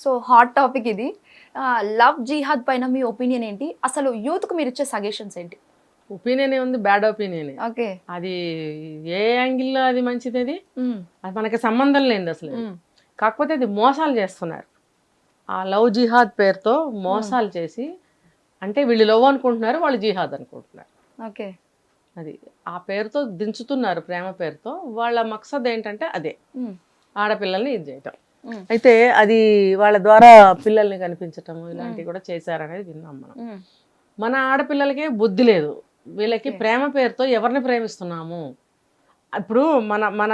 So hot topic ఇది. Love జిహాద్ పైన మీ opinion ఏంటి? అసలు యూత్‌కి మీరు ఇచ్చే సజెషన్స్ ఏంటి? ఒపీనియన్ ఏముంది, బ్యాడ్ ఒపీనియన్. ఓకే. అది ఏ యాంగిల్లో అది మంచిది, అది హ్మ్. అది మనకి సంబంధం లేనిది అసలు. హ్మ్. కాకపోతే అది మోసాలు చేస్తున్నారు. ఆ లవ్ జిహాద్ పేరుతో మోసాలు చేసి, అంటే వీళ్ళు లవ్ అనుకుంటున్నారు, వాళ్ళు జిహాద్ అనుకుంటున్నారు. ఓకే. అది ఆ పేరుతో దించుతున్నారు, ప్రేమ పేరుతో. వాళ్ళ మక్సద్ ఏంటంటే అదే, హ్మ్. ఆడపిల్లల్ని ఇది చేయటం. హ్మ్. అయితే అది వాళ్ళ ద్వారా పిల్లల్ని కనిపించటం ఇలాంటివి కూడా చేశారనేది విన్నాం మనం. హ్మ్. మన ఆడపిల్లలకే బుద్ధి లేదు, వీళ్ళకి ఓకే. ప్రేమ పేరుతో ఎవరిని ప్రేమిస్తున్నాము. ఇప్పుడు మన మన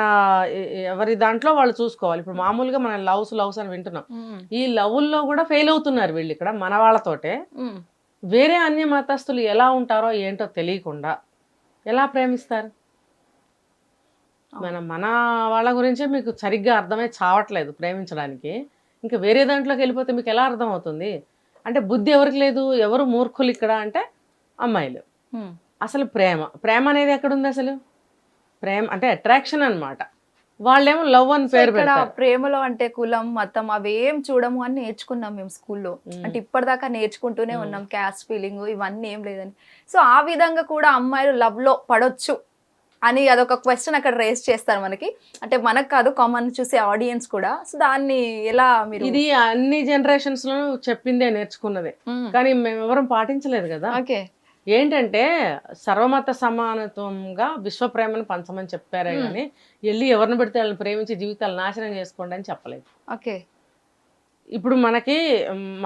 ఎవరి దాంట్లో వాళ్ళు చూసుకోవాలి. ఇప్పుడు మామూలుగా మనం లవ్స్ అని వింటున్నాం. హ్మ్. ఈ లవ్వుల్లో కూడా ఫెయిల్ అవుతున్నారు వీళ్ళు ఇక్కడ మన వాళ్ళతోటే. హ్మ్. వేరే అన్య మతస్థులు ఎలా ఉంటారో ఏంటో తెలియకుండా ఎలా ప్రేమిస్తారు? మన మన వాళ్ళ గురించే మీకు సరిగ్గా అర్థమై చావట్లేదు ప్రేమించడానికి. ఇంకా వేరే దాంట్లోకి వెళ్ళిపోతే మీకు ఎలా అర్థం అవుతుంది? అంటే బుద్ధి ఎవరికి లేదు? ఎవరు మూర్ఖులు ఇక్కడ అంటే అమ్మాయిలు. హ్మ్. అసలు ప్రేమ అనేది ఎక్కడుంది అసలు? ప్రేమ అంటే అట్రాక్షన్ అన్నమాట. వాళ్ళేమో లవ్ అని సో పేరు ఇక్కడ పెడతారు. ప్రేమలో అంటే కులం, మతం అవేం చూడము అని నేర్చుకున్నాం మేము స్కూల్లో. అంటే ఇప్పటిదాకా నేర్చుకుంటూనే ఉన్నాం. క్యాస్ట్ ఫీలింగ్ ఇవన్నీ ఏం లేదని. సో ఆ విధంగా కూడా అమ్మాయిలు లవ్‌లో పడొచ్చు అని అదొక క్వెషన్ అక్కడ రేజ్ చేస్తారు మనకి. అంటే మనకు కాదు, కామన్ చూసే ఆడియన్స్ కూడా. సో దాన్ని ఎలా మీరు? ఇది అన్ని జనరేషన్స్ లోనూ చెప్పిందే, నేర్చుకున్నదే. హ్మ్. కానీ మేమెవరం పాటించలేదు కదా. ఓకే. ఏంటంటే సర్వమత సమానత్వంగా విశ్వప్రేమను పంచమని చెప్పారే హ్మ్. కానీ వెళ్ళి ఎవరిని పెడితే వాళ్ళని ప్రేమించి జీవితాలు నాశనం చేసుకోండి అని చెప్పలేదు. ఓకే. ఇప్పుడు మనకి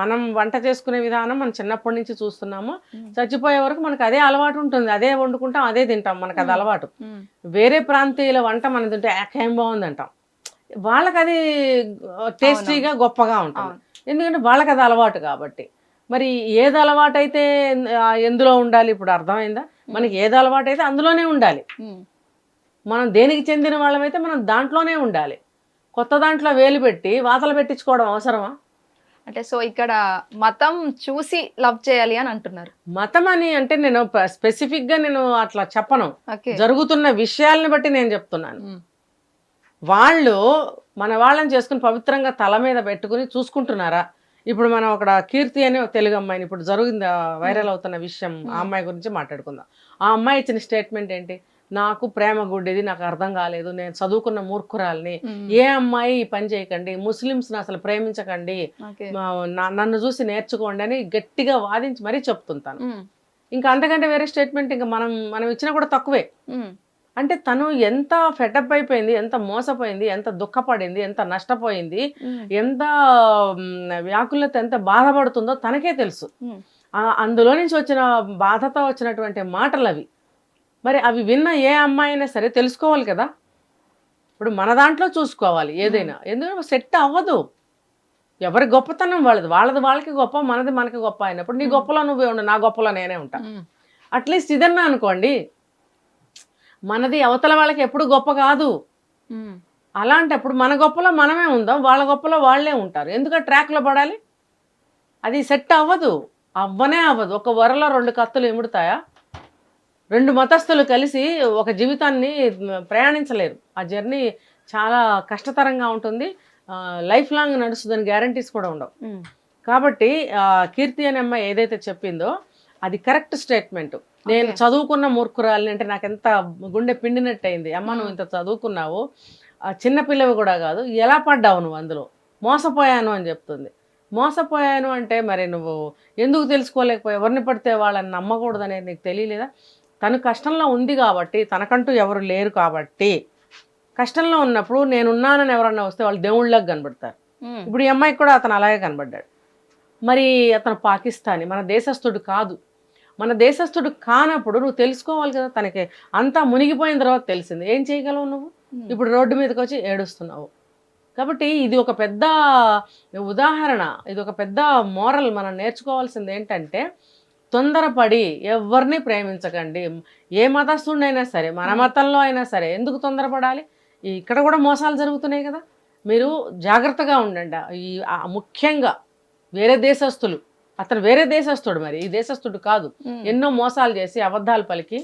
మనం వంట చేసుకునే విధానం మనం చిన్నప్పటి నుంచి చూస్తున్నాము. హ్మ్. చచ్చిపోయే వరకు మనకు అదే అలవాటు ఉంటుంది, అదే వండుకుంటాం, అదే తింటాం, మనకు అది అలవాటు. హ్మ్. వేరే ప్రాంతీయుల వంట మనం తింటే ఏం బాగుంది అంటాం. వాళ్ళకి అది టేస్టీగా గొప్పగా ఉంటుంది, అవును. ఎందుకంటే వాళ్ళకి అది అలవాటు కాబట్టి. మరి ఏది అలవాటు అయితే ఎందులో ఉండాలి? ఇప్పుడు అర్థమైందా? మనకి ఏది అలవాటు అయితే అందులోనే ఉండాలి. హ్మ్. మనం దేనికి చెందిన వాళ్ళమైతే మనం దాంట్లోనే ఉండాలి. కొత్త దాంట్లో వేలు పెట్టి వాతలు పెట్టించుకోవడం అవసరమా? అంటే సో ఇక్కడ మతం చూసి లవ్ చేయాలి అని అంటున్నారు. మతం అని అంటే నేను స్పెసిఫిక్గా నేను అట్లా చెప్పను, ఓకే. జరుగుతున్న విషయాలను బట్టి నేను చెప్తున్నాను. హ్మ్. వాళ్ళు మన వాళ్ళని చేసుకుని పవిత్రంగా తల మీద పెట్టుకుని చూసుకుంటున్నారా? ఇప్పుడు మనం అక్కడ కీర్తి అనే ఒక తెలుగు అమ్మాయిని, ఇప్పుడు జరుగుతుంది వైరల్ అవుతున్న విషయం, ఆ అమ్మాయి గురించి మాట్లాడుకుందాం. ఆ అమ్మాయి ఇచ్చిన స్టేట్మెంట్ ఏంటి? నాకు ప్రేమ గుడ్డిది, నాకు అర్థం కాలేదు, నేను చదువుకున్న మూర్ఖురాల్ని. ఏ అమ్మాయి ఈ పని చేయకండి, ముస్లిమ్స్ని అసలు ప్రేమించకండి, ఓకే. నన్ను చూసి నేర్చుకోండి అని గట్టిగా వాదించి మరీ చెప్తుంటాను. హ్మ్. ఇంకా అంతకంటే వేరే స్టేట్మెంట్ ఇంకా మనం మనం ఇచ్చినా కూడా తక్కువే. హ్మ్. అంటే తను ఎంత ఫెటప్ అయిపోయింది, ఎంత మోసపోయింది, ఎంత దుఃఖపడింది, ఎంత నష్టపోయింది, హ్మ్. ఎంత వ్యాకులత, ఎంత బాధపడుతుందో తనకే తెలుసు. హ్మ్. అందులో నుంచి వచ్చిన బాధతో వచ్చినటువంటి మాటలు అవి. మరి అవి విన్న ఏ అమ్మాయి అయినా సరే తెలుసుకోవాలి కదా. ఇప్పుడు మన దాంట్లో చూసుకోవాలి ఏదైనా, ఎందుకంటే సెట్ అవ్వదు. ఎవరి గొప్పతనం వాళ్ళది, వాళ్ళకి గొప్ప, మనది మనకి గొప్ప అయినప్పుడు నీ గొప్పలో నువ్వే ఉండు, నా గొప్పలో నేనే ఉంటా. అట్లీస్ట్ ఇదన్నా అనుకోండి, మనది అవతల వాళ్ళకి ఎప్పుడు గొప్ప కాదు. హ్మ్. అలాంటప్పుడు మన గొప్పలో మనమే ఉందాం, వాళ్ళ గొప్పలో వాళ్ళే ఉంటారు. ఎందుకు ట్రాక్లో పడాలి? అది సెట్ అవ్వదు, అవ్వనే అవ్వదు. ఒక వరలో రెండు కత్తులు ఎముడుతాయా? రెండు మతస్థులు కలిసి ఒక జీవితాన్ని ప్రయాణించలేరు. ఆ జర్నీ చాలా కష్టతరంగా ఉంటుంది, లైఫ్ లాంగ్ నడుస్తుందని గ్యారంటీస్ కూడా ఉండవు. కాబట్టి కీర్తి అనే అమ్మాయి ఏదైతే చెప్పిందో అది కరెక్ట్ స్టేట్మెంట్. నేను చదువుకున్న మూర్ఖురాలిని అంటే నాకు ఎంత గుండె పిండినట్టు అయింది. అమ్మ నువ్వు ఇంత చదువుకున్నావు, చిన్నపిల్లవి కూడా కాదు, ఎలా పడ్డావు నువ్వు అందులో? మోసపోయాను అని చెప్తుంది. మోసపోయాను అంటే మరి నువ్వు ఎందుకు తెలుసుకోలేకపోయావు? ఎవరిని పడితే వాళ్ళని నమ్మకూడదు అనేది నీకు తెలియలేదా? తను కష్టంలో ఉంది కాబట్టి, తనకంటూ ఎవరు లేరు కాబట్టి, కష్టంలో ఉన్నప్పుడు నేనున్నానని ఎవరన్నా వస్తే వాళ్ళు దేవుళ్ళకి కనబడతారు. ఇప్పుడు ఈ అమ్మాయికి కూడా అతను అలాగే కనబడ్డాడు. మరి అతను పాకిస్తానీ, మన దేశస్థుడు కాదు. మన దేశస్థుడు కానప్పుడు నువ్వు తెలుసుకోవాలి కదా. తనకి అంతా మునిగిపోయిన తర్వాత తెలిసింది. ఏం చేయగలవు నువ్వు? ఇప్పుడు రోడ్డు మీదకి వచ్చి ఏడుస్తున్నావు. కాబట్టి ఇది ఒక పెద్ద ఉదాహరణ, ఇది ఒక పెద్ద మోరల్. మనం నేర్చుకోవాల్సింది ఏంటంటే, తొందరపడి ఎవరిని ప్రేమించకండి. ఏ మతస్థుడినైనా సరే, మన మతంలో అయినా సరే ఎందుకు తొందరపడాలి? ఇక్కడ కూడా మోసాలు జరుగుతున్నాయి కదా. మీరు జాగ్రత్తగా ఉండండి. ముఖ్యంగా వేరే దేశస్తులు, అతను వేరే దేశస్తుడు, మరి ఈ దేశస్తుడు కాదు. ఎన్నో మోసాలు చేసి అబద్ధాలు పలికి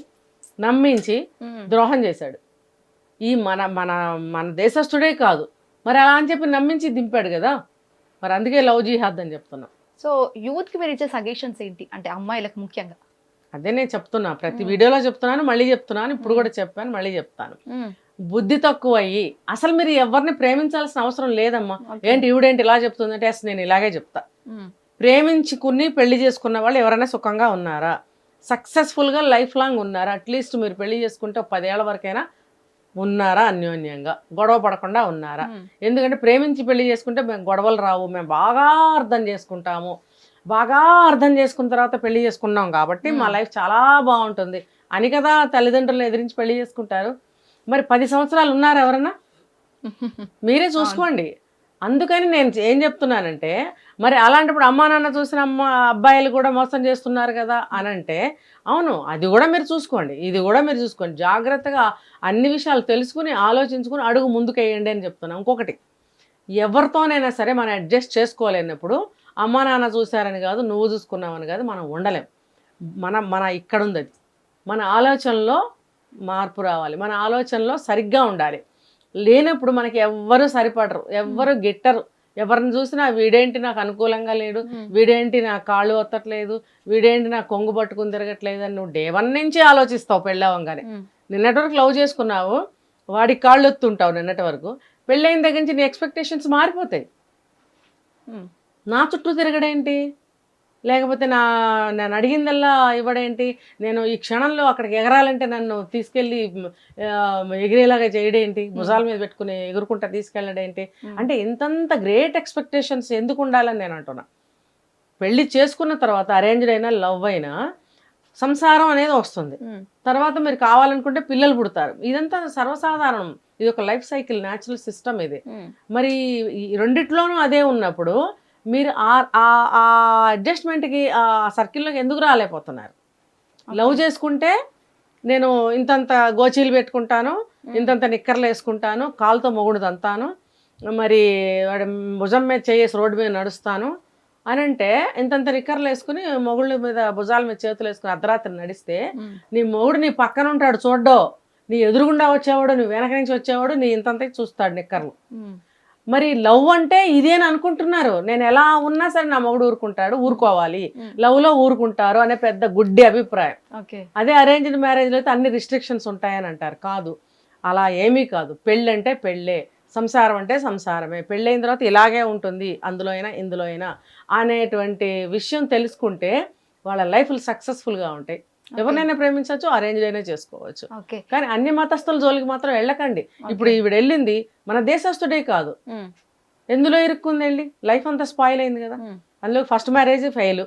నమ్మించి ద్రోహం చేశాడు. ఈ మన మన మన దేశస్తుడే కాదు, మరి అలా అని చెప్పి నమ్మించి దింపాడు కదా. మరి అందుకే లవ్ జిహాద్ అని చెప్తున్నా. సో యూత్ కి మీరు ఇచ్చే సజెషన్స్ ఏంటి అంటే అమ్మాయిలకు ముఖ్యంగా? అదే నేను చెప్తున్నా, ప్రతి వీడియోలో చెప్తున్నాను, మళ్ళీ చెప్తున్నాను, ఇప్పుడు కూడా చెప్పాను, మళ్ళీ చెప్తాను. బుద్ధి తక్కువ అయ్యి అసలు మీరు ఎవరిని ప్రేమించాల్సిన అవసరం లేదమ్మా. ఏంటి ఈవిడేంటి ఇలా చెప్తుందంటే అసలు నేను ఇలాగే చెప్తా. ప్రేమించుకుని పెళ్లి చేసుకున్న వాళ్ళు ఎవరైనా సుఖంగా ఉన్నారా, సక్సెస్ఫుల్గా లైఫ్ లాంగ్ ఉన్నారా? అట్లీస్ట్ మీరు పెళ్లి చేసుకుంటే 10 ఏళ్ల వరకైనా ఉన్నారా? అన్యోన్యంగా గొడవ పడకుండా ఉన్నారా? ఎందుకంటే ప్రేమించి పెళ్లి చేసుకుంటే మేము గొడవలు రావు, మేము బాగా అర్థం చేసుకుంటాము, బాగా అర్థం చేసుకున్న తర్వాత పెళ్లి చేసుకున్నాం కాబట్టి మా లైఫ్ చాలా బాగుంటుంది అని కదా తల్లిదండ్రులను ఎదిరించి పెళ్లి చేసుకుంటారు. మరి 10 సంవత్సరాలు ఉన్నారు ఎవరన్నా? మీరే చూసుకోండి. అందుకని నేను ఏం చెప్తున్నానంటే, మరి అలాంటప్పుడు అమ్మా నాన్న చూసిన అబ్బాయిలు కూడా మోసం చేస్తున్నారు కదా అని అంటే, అవును, అది కూడా మీరు చూసుకోండి, ఇది కూడా మీరు చూసుకోండి. జాగ్రత్తగా అన్ని విషయాలు తెలుసుకుని ఆలోచించుకుని అడుగు ముందుకు వేయండి అని చెప్తున్నాను. ఇంకొకటి, ఎవరితోనైనా సరే మనం అడ్జస్ట్ చేసుకోలేనప్పుడు అమ్మా నాన్న చూశారని కాదు, నువ్వు చూసుకున్నావని కాదు, మనం ఉండలేం. మన ఇక్కడ ఉంది అది. మన ఆలోచనలో మార్పు రావాలి, మన ఆలోచనలో సరిగ్గా ఉండాలి. లేనప్పుడు మనకి ఎవ్వరు సరిపడరు, ఎవ్వరు గిట్టరు. ఎవరిని చూసినా వీడేంటి నాకు అనుకూలంగా లేడు, వీడేంటి నా కాళ్ళు ఒత్తట్లేదు, వీడేంటి నా కొంగు పట్టుకుని తిరగట్లేదు అని నువ్వు డే 1 నుంచి ఆలోచిస్తావు. పెళ్ళవగానే నిన్నటి వరకు లవ్ చేసుకున్నావు, వాడికి కాళ్ళు ఒత్తుంటావు నిన్నటి వరకు. పెళ్ళైన దగ్గర నుంచి నీ ఎక్స్పెక్టేషన్స్ మారిపోతాయి. నా చుట్టూ తిరగడేంటి, లేకపోతే నేను అడిగిందల్లా ఇవ్వడేంటి, నేను ఈ క్షణంలో అక్కడికి ఎగరాలంటే నన్ను తీసుకెళ్ళి ఎగిరేలాగా చేయడేంటి, భుజాల మీద పెట్టుకుని ఎగురుకుంటా తీసుకెళ్ళడేంటి అంటే ఇంతంత గ్రేట్ ఎక్స్పెక్టేషన్స్ ఎందుకు ఉండాలని నేను అంటున్నా. పెళ్లి చేసుకున్న తర్వాత అరేంజ్డ్ అయినా లవ్ అయినా సంసారం అనేది వస్తుంది. తర్వాత మీరు కావాలనుకుంటే పిల్లలు పుడతారు. ఇదంతా సర్వసాధారణం, ఇది ఒక లైఫ్ సైకిల్, న్యాచురల్ సిస్టమ్ ఇది. మరి ఈ రెండిట్లోనూ అదే ఉన్నప్పుడు మీరు ఆ అడ్జస్ట్మెంట్కి ఆ సర్కిల్లోకి ఎందుకు రాలేకపోతున్నారు? లవ్ చేసుకుంటే నేను ఇంతంత గోచీలు పెట్టుకుంటాను, ఇంతంత నిక్కర్లు వేసుకుంటాను, కాలుతో మొగుడు దంతాను, మరి వాడి భుజం మీద చేసి రోడ్డు మీద నడుస్తాను అని అంటే, ఇంతంత నిక్కర్లు వేసుకుని మొగుళ్ళ మీద భుజాల మీద చేతులు వేసుకుని అర్ధరాత్రి నడిస్తే నీ మొగుడు నీ పక్కన ఉంటాడు చూడ్డో, నీ ఎదురుగుండా వచ్చేవాడు, నీ వెనక నుంచి వచ్చేవాడు నీ ఇంతంత చూస్తాడు నిక్కర్లు. మరి లవ్ అంటే ఇదేని అనుకుంటున్నారు. నేను ఎలా ఉన్నా సరే నా మొగుడు ఊరుకుంటాడు, ఊరుకోవాలి, లవ్ లో ఊరుకుంటారు అనే పెద్ద గుడ్డి అభిప్రాయం. అదే అరేంజ్డ్ మ్యారేజ్లో అయితే అన్ని రిస్ట్రిక్షన్స్ ఉంటాయని అంటారు. కాదు, అలా ఏమీ కాదు. పెళ్ళి అంటే పెళ్ళే, సంసారం అంటే సంసారమే. పెళ్ళైన తర్వాత ఇలాగే ఉంటుంది, అందులో అయినా ఇందులో అయినా అనేటువంటి విషయం తెలుసుకుంటే వాళ్ళ లైఫ్లు సక్సెస్ఫుల్గా ఉంటాయి. ఎవరినైనా ప్రేమించవచ్చు, అరేంజ్ అయినా చేసుకోవచ్చు. కానీ అన్ని మతస్థుల జోలికి మాత్రం వెళ్ళకండి. ఇప్పుడు ఈవిడ వెళ్ళింది మన దేశస్తుడే కాదు, ఎందులో ఇరుక్కుంది వెళ్ళి, లైఫ్ అంతా స్పాయిల్ అయింది కదా. అందులో ఫస్ట్ మ్యారేజ్ ఫెయిల్,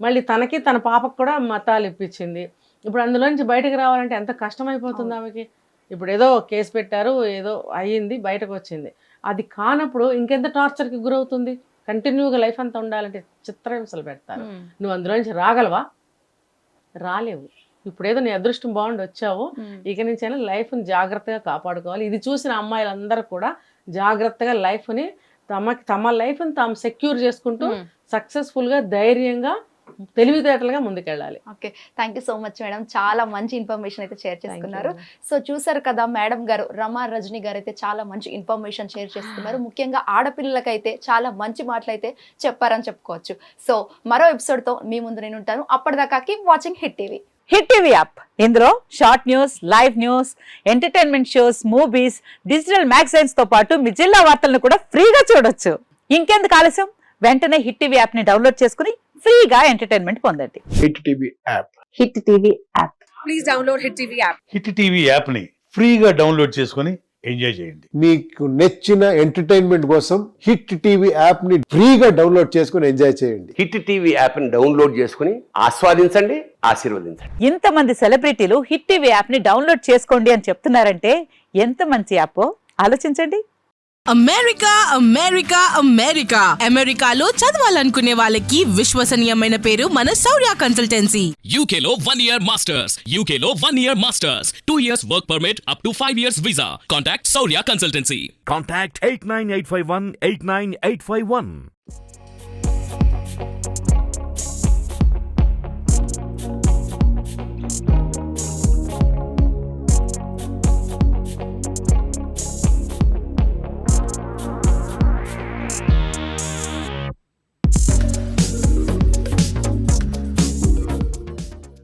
మళ్ళీ తనకి తన పాపకు కూడా మతాలు ఇప్పించింది. ఇప్పుడు అందులో నుంచి బయటకు రావాలంటే ఎంత కష్టమైపోతుంది ఆమెకి. ఇప్పుడు ఏదో కేసు పెట్టారు, ఏదో అయ్యింది, బయటకు వచ్చింది. అది కానప్పుడు ఇంకెంత టార్చర్కి గురవుతుంది. కంటిన్యూగా లైఫ్ అంతా ఉండాలంటే చిత్రహింసలు పెడతారు. నువ్వు అందులో నుంచి రాగలవా? రాలేవు. ఇప్పుడేదో నీ అదృష్టం బాగుండి వచ్చావు, ఇక నుంచైనా లైఫ్ని జాగ్రత్తగా కాపాడుకోవాలి. ఇది చూసిన అమ్మాయిలందరూ కూడా జాగ్రత్తగా లైఫ్ని తమ లైఫ్ని తాము సెక్యూర్ చేసుకుంటూ సక్సెస్ఫుల్గా ధైర్యంగా తెలివితేటలుగా ముందుకెళ్ళాలి. Okay, thank you so much madam, చాలా మంచి ఇన్ఫర్మేషన్ అయితే షేర్ చేసుకున్నారు. సో చూసారు కదా మేడం గారు, రమా రజని గారు అయితే చాలా మంచి ఇన్ఫర్మేషన్ షేర్ చేసుకున్నారు. ముఖ్యంగా ఆడపిల్లలకైతే చాలా మంచి మాటలు అయితే చెప్పారని చెప్పుకోవచ్చు. సో మరో ఎపిసోడ్తో మీ ముందు నేను ఉంటాను. అప్పటిదాకా keep watching hit TV. Hit TV app, ఇందులో short news, live news, entertainment shows, movies, digital magazines తో పాటు మీ జిల్లా వార్తలను కూడా ఫ్రీగా చూడొచ్చు. ఇంకెందుకు ఆలస్యం, వెంటనే హిట్ టీవీ యాప్ ని డౌన్లోడ్ చేసుకుని ఫ్రీగా ఎంటర్టైన్మెంట్ పొందండి. Hit TV app. Hit TV app. Please download hit TV app. Hit TV app ని ఫ్రీగా డౌన్లోడ్ చేసుకొని ఎంజాయ్ చేయండి. మీకు నచ్చిన ఎంటర్టైన్మెంట్ కోసం హిట్ టీవీ యాప్ ని ఫ్రీగా డౌన్లోడ్ చేసుకొని ఎంజాయ్ చేయండి. హిట్ టీవీ యాప్ ని డౌన్లోడ్ చేసుకుని ఆస్వాదించండి, ఆశీర్వదించండి. ఇంతమంది సెలబ్రిటీలు హిట్ టీవీ యాప్ ని డౌన్లోడ్ చేసుకోండి అని చెప్తున్నారంటే ఎంత మంచి యాప్ ఆలోచించండి. అమెరికా అమెరికా అమెరికా అమెరికాలో చదవాలనుకునే వాళ్ళకి విశ్వసనీయమైన పేరు మన శౌర్య కన్సల్టెన్సీ. UK లో 1 year masters, UK లో 1 year masters, 2 years work permit up to 5 years visa. Contact Saurya Consultancy. Contact 89851 89851.